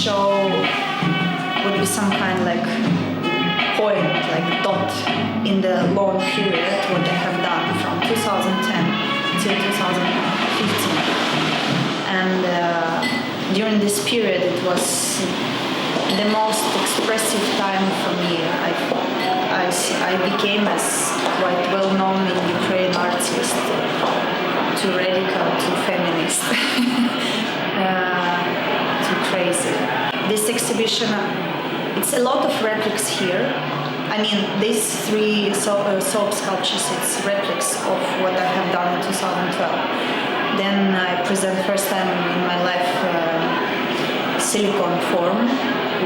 show would be some kind like point, like dot in the long period what I have done from 2010 to 2015. And during this period it was the most expressive time for me. I became as quite well-known in Ukraine artist, too radical, too feminist, too crazy. This exhibition, it's a lot of replics here. I mean, these three soap sculptures, it's replics of what I have done in 2012. Then I present first time in my life silicone form,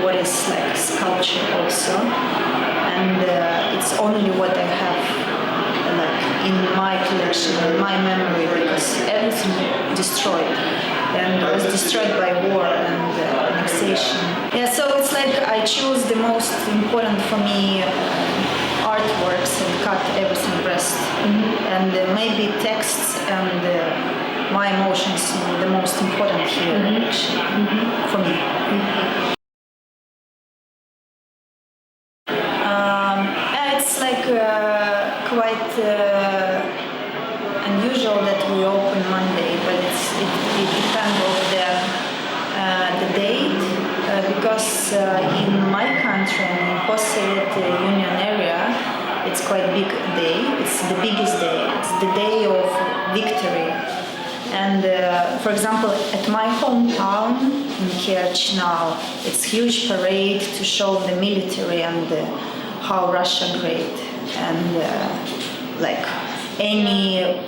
what is like sculpture also. And it's only what I have like in my collection, in my memory, because everything destroyed and was destroyed by war and annexation. Yeah, so it's like I choose the most important for me artworks and cut everything rest. And maybe texts and my emotions are the most important here, actually, for me. It's like quite unusual that we open Monday, but it depends on the date, because in my country and in post-Soviet Union area, it's quite big day. It's the biggest day. It's the day of victory. And for example, at my hometown in Kerch now, it's huge parade to show the military and how Russia great, and like any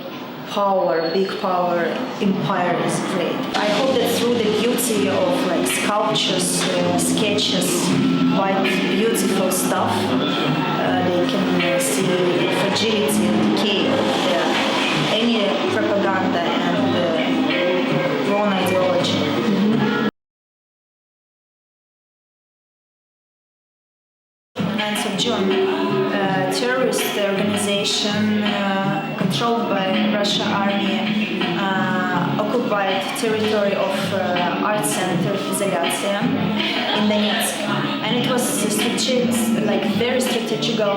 power, big power, empire is great. I hope that through the beauty of like sculptures, sketches, quite beautiful stuff, they can see the fragility and decay of any propaganda and wrong ideology. 9th of June, terrorist organization controlled by Russian army occupied territory of art center Izolyatsiya in Donetsk, and it was like very strategical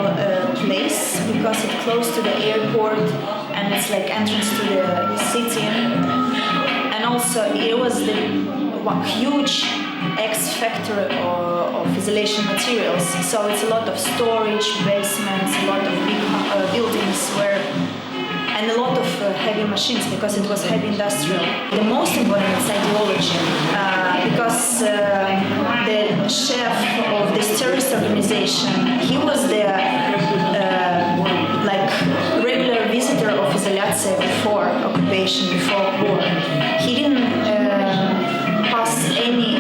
place because it's close to the airport and it's like entrance to the city, and also it was the huge ex-factory of isolation materials, so it's a lot of storage, basements, a lot of big buildings where, and a lot of heavy machines because it was heavy industrial. The most important is ideology, because the chef of this terrorist organization, he was the like regular visitor of Izolyatsiya before occupation, before war. He didn't pass any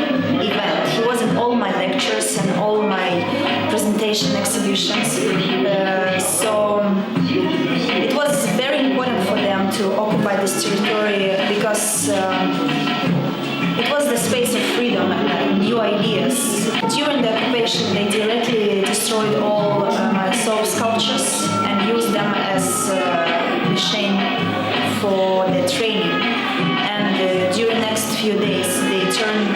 event. He was in all my lectures and all my presentation exhibitions. So it was very important for them to occupy this territory because it was the space of freedom and new ideas. During the occupation, they directly destroyed all my soap sculptures and used them as machine for the training. And during next few days, they turned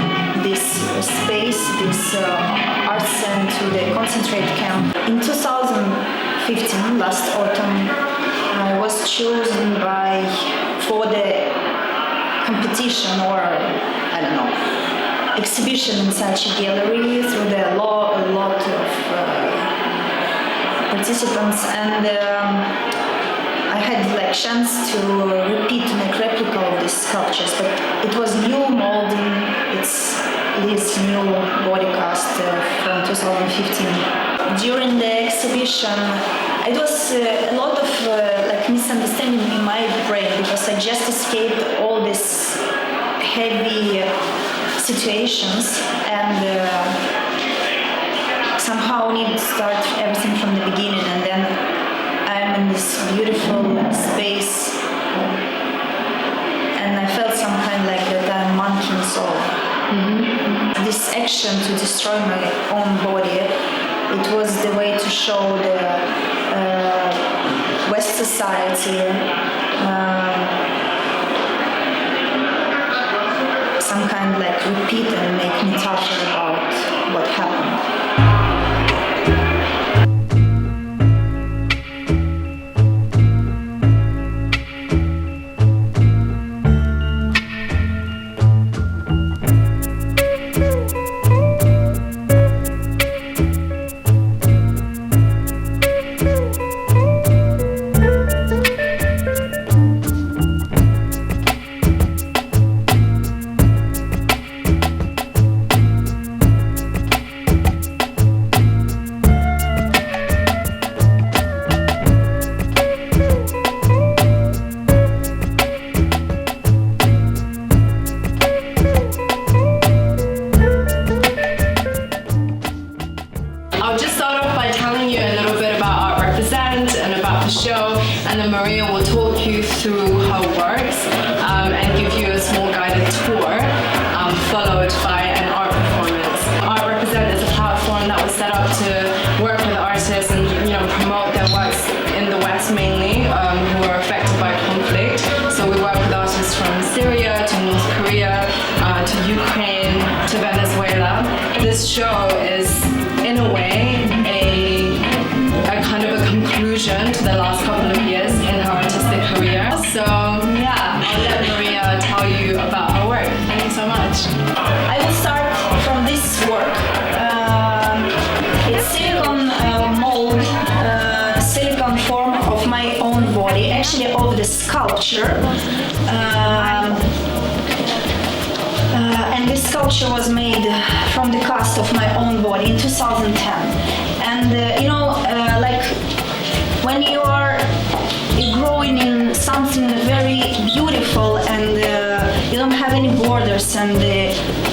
this space, this art center, to the concentrate camp. In 2015, last autumn, I was chosen for the competition or, I don't know, exhibition in such a gallery through the a lot of participants, and I had like chance to repeat, to make replica of these sculptures, but it was new molding. It's this new body cast from 2015. During the exhibition, it was a lot of like misunderstanding in my brain because I just escaped all these heavy situations and somehow need to start everything from the beginning, and then I'm in this beautiful space and I felt some kind like that I'm monkeying soul. This action to destroy my own body, it was the way to show the West society some kind like repeat and make metaphor this show is, in a way, a kind of a conclusion to the last couple of years in her artistic career. So yeah, I'll let Maria tell you about her work. Thank you so much. I will start from this work. It's silicone mold, silicone form of my own body, actually of the sculpture. And this sculpture was made from the cast of my own body in 2010. And like when you are growing in something very beautiful and you don't have any borders and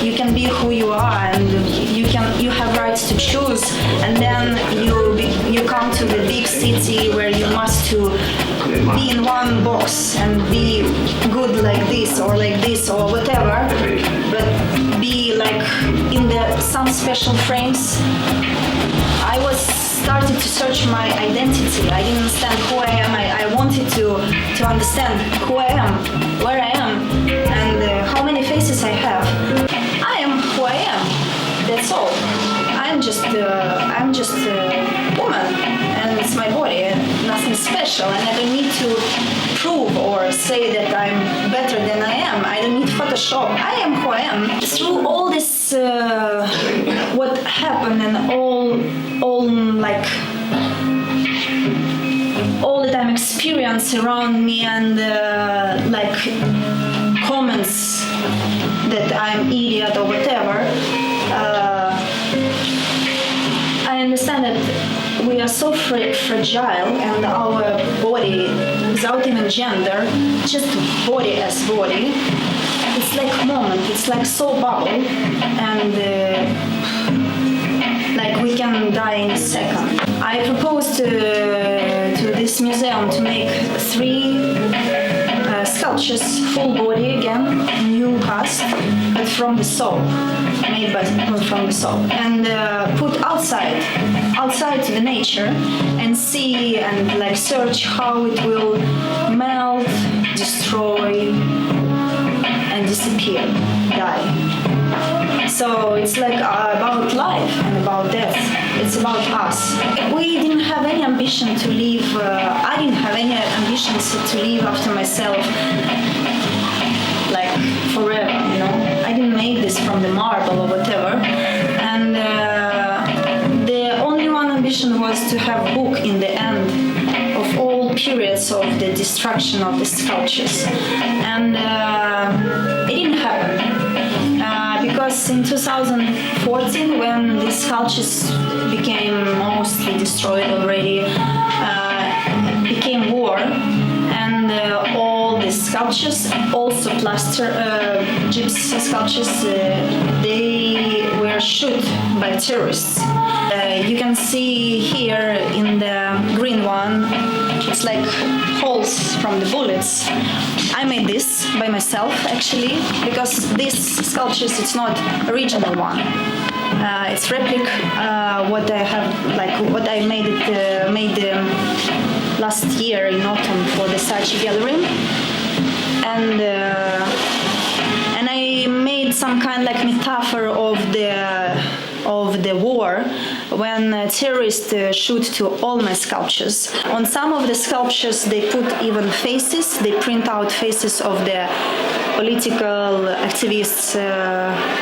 you can be who you are and you have rights to choose, and then you come to the big city where you must to be in one box and be good like this or whatever, but be like in some special frames. I was started to search my identity. I didn't understand who I am. I wanted to understand who I am, where I am, and how many faces I have. I am who I am. That's all. I'm just a woman, and it's my body, and nothing special. And I don't need to prove or say that I'm better than I am. I don't need Photoshop. I am who I am. Through all this, what happened, and all that I'm experiencing around me, and comments that I'm idiot or whatever. I understand that we are so fragile, and our body, without even gender, just body as body, it's like a moment, it's like so bubble, and like we can die in a second. I proposed to this museum to make 3 sculptures, full body again, new cast, but from the soul, made from the soul, and put outside to the nature, and see and like search how it will melt, destroy, and disappear, die. So it's like about life and about death. It's about us. We didn't have any ambition to live. I didn't have any ambitions to live after myself, like forever. I didn't make this from the marble or whatever. And the only one ambition was to have a book in the end of all periods of the destruction of the sculptures, and it didn't happen. Because in 2014, when the sculptures became mostly destroyed already, became war, and all the sculptures, also plaster gypsy sculptures, they were shot by terrorists. You can see here in the green one, it's like holes from the bullets. I made this by myself actually, because this sculptures, it's not original one. It's replica. What I have, like what I made last year in autumn for the Saatchi Gallery, and I made some kind like metaphor of the war, when terrorists shoot to all my sculptures. On some of the sculptures they put even faces, they print out faces of the political activists,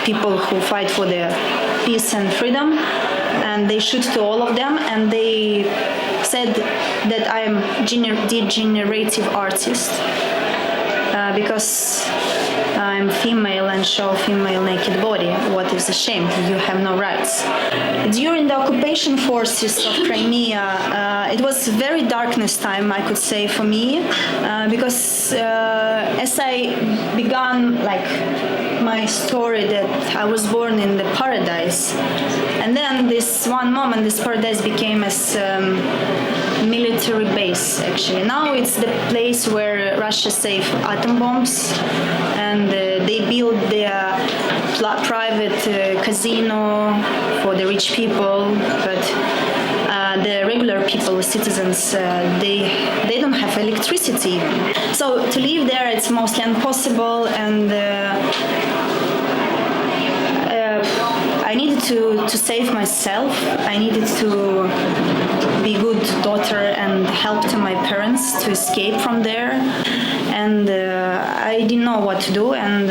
people who fight for the peace and freedom, and they shoot to all of them, and they said that I'm degenerative artist because I'm female and show female naked body. What is a shame? You have no rights. During the occupation forces of Crimea, it was very darkness time, I could say, for me, because as I began like my story that I was born in the paradise, and then this one moment this paradise became as military base actually. Now it's the place where Russia safe atom bombs, and they build their private casino for the rich people, but the regular people, citizens, they don't have electricity even. So to live there, it's mostly impossible, and I needed to save myself. I needed to be good daughter and help to my parents to escape from there. And I didn't know what to do. And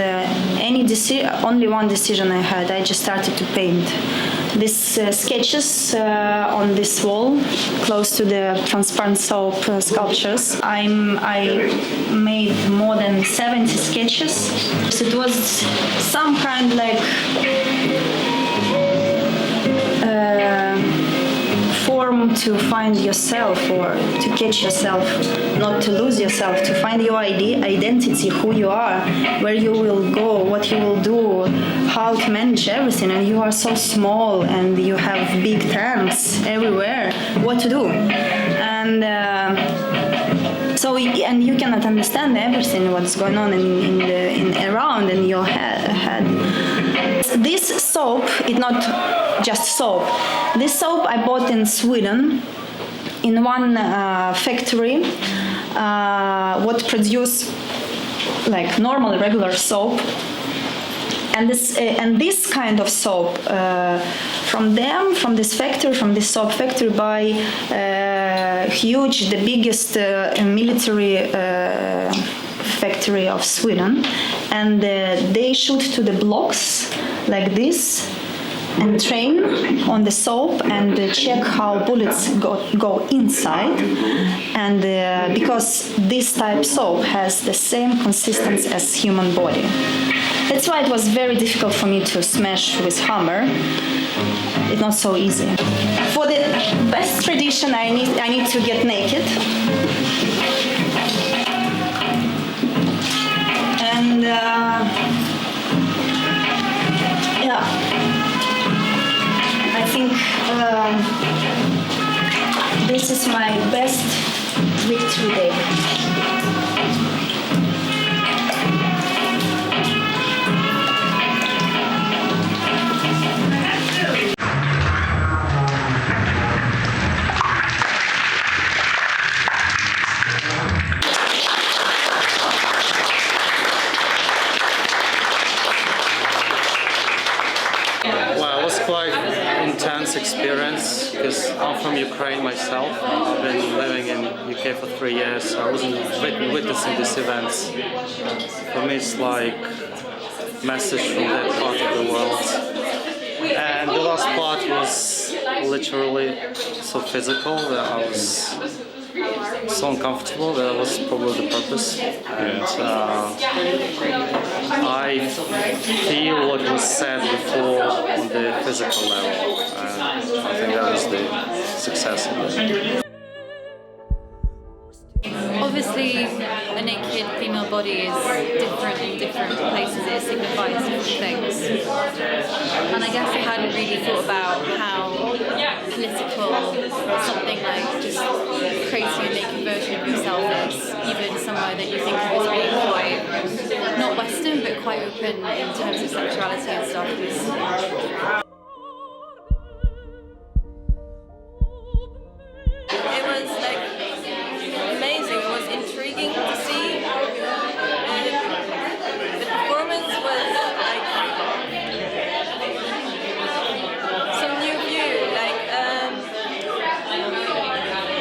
only one decision I had. I just started to paint. These sketches on this wall, close to the transparent soap sculptures. I made more than 70 sketches. It was some kind like form to find yourself or to catch yourself, not to lose yourself, to find your identity, who you are, where you will go, what you will do, how to manage everything. And you are so small and you have big tanks everywhere, what to do. And and you cannot understand everything what's going on around in your head. This soap is not just soap. This soap I bought in Sweden in one factory what produce like normal regular soap. And this kind of soap from this soap factory, buy the biggest military factory of Sweden, and they shoot to the blocks like this and train on the soap and check how bullets go inside. And because this type soap has the same consistency as human body. That's why it was very difficult for me to smash with hammer. It's not so easy. For the best tradition, I need to get naked. And I think this is my best victory day. Quite intense experience because I'm from Ukraine myself. I've been living in UK for 3 years, so I wasn't witnessing these events. For me, it's like a message from that part of the world. And the last part was literally so physical that I was so uncomfortable. That was probably the purpose. And I feel what was said before on the physical level, and I think that was the success of it. Obviously, a naked female body is different in different places. It signifies different things. And I guess I hadn't really thought about how political something like just creating a naked version of yourself is, even somewhere that you think of as being quite, not Western, but quite open in terms of sexuality and stuff. It was like amazing. It was intriguing to see. The performance was like some new view. Like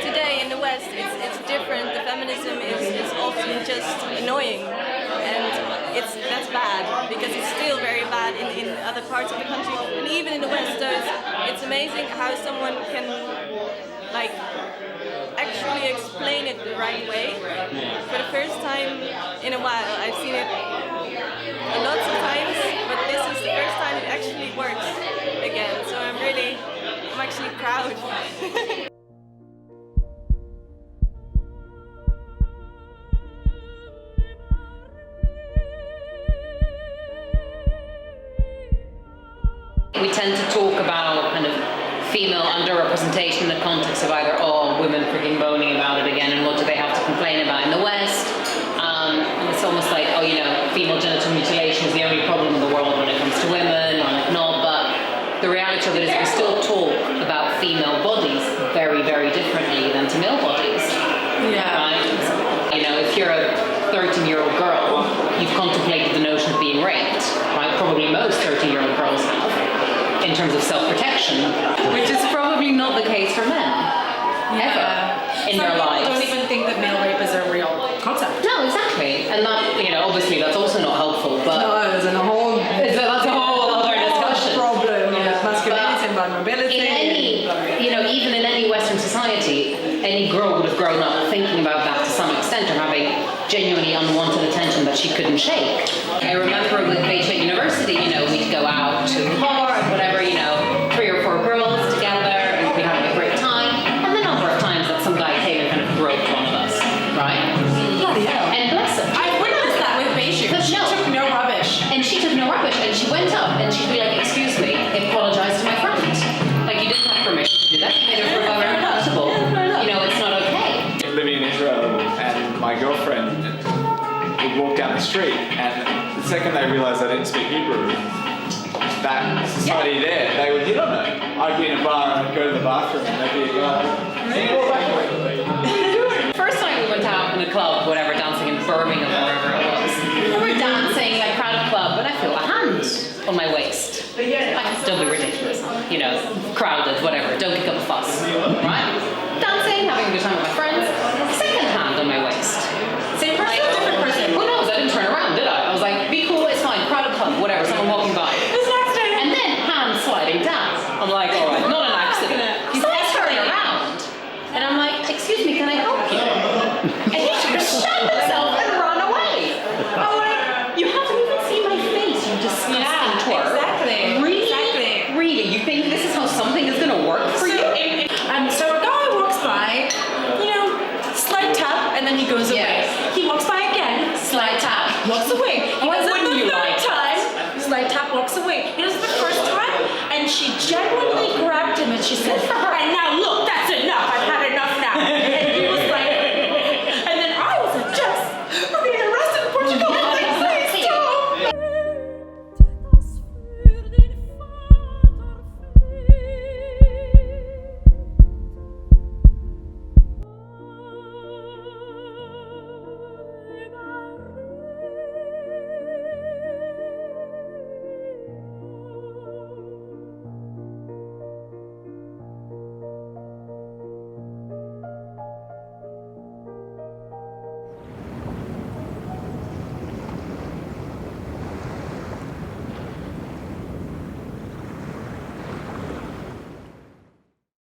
today in the West, it's different. The feminism is often just annoying, and that's bad because it's still very bad in other parts of the country, and even in the West. So it's amazing how someone can like actually explain it the right way. For the first time in a while, I've seen it lots of times, but this is the first time it actually works again. So I'm actually proud. We tend to talk about kind of female underrepresentation in the context of either, oh, women freaking moaning about it again, and what do they have to complain about in the West? And it's almost like, oh, female genital mutilation is the only problem in the world when it comes to women, or like not. But the reality of it is we still talk about female bodies very, very differently than to male bodies. Yeah. Right? If you're a 13-year-old girl, you've contemplated the notion of being raped, right? Probably most 13-year-old girls have. in terms of self-protection, which is probably not the case for men ever in their lives. Don't even think that male rape is a real concept. No, exactly, and that, you know, obviously that's also not helpful. But That's a whole other discussion. problem. Masculinity and vulnerability. In any, you know, even in any Western society, any girl would have grown up thinking about that to some extent, or having genuinely unwanted attention that she couldn't shake. I remember with Patriotic University, you know, we'd go out to the bar and whatever, you know, 3 or 4 girls together, and we'd be having a great time. And the number of times that some guy came and kind of groped one of us, right? Bloody hell. And bless him. I witnessed that with Beijing. She took no rubbish. And she took no rubbish, and she went up and she'd be like, "Excuse me, apologize to my friend. Like, you didn't have permission to do that. You made her feel very uncomfortable. You know, it's not okay." Living in Israel, and my girlfriend would walk down the street, and the second they realised I didn't speak Hebrew, that society there, they would hit on it. I'd be in a bar and I'd go to the bathroom and they'd be like, what are you doing? First time we went out in a club, whatever, dancing in Birmingham or wherever it was. We were dancing like crowded club, and I feel a hand on my waist. Like, don't be ridiculous, you know, crowded, whatever, don't kick up a fuss, right? Dancing, having a good time with my friends, second hand on my waist. Same person or different person? Who knows? I didn't turn around, did I? I was like, be cool, it's fine, crowded club, whatever, someone walking by. It's an accident. And then hand sliding down. I'm like, all right, not an accident. So I turn around, and I'm like, excuse me, can I help you? And he just shot himself and run away. I'm like, you haven't even seen my face, you disgusting twerp. Exactly. Really? Exactly. Really? You think this is how something is gonna work for you? So a guy walks by, you know, slight tap, and then he goes away. Yes. He walks by again, slight tap, walks away. He does it wouldn't the you third like time, slight tap, walks away. He does it the first time, and she genuinely grabbed him and she said,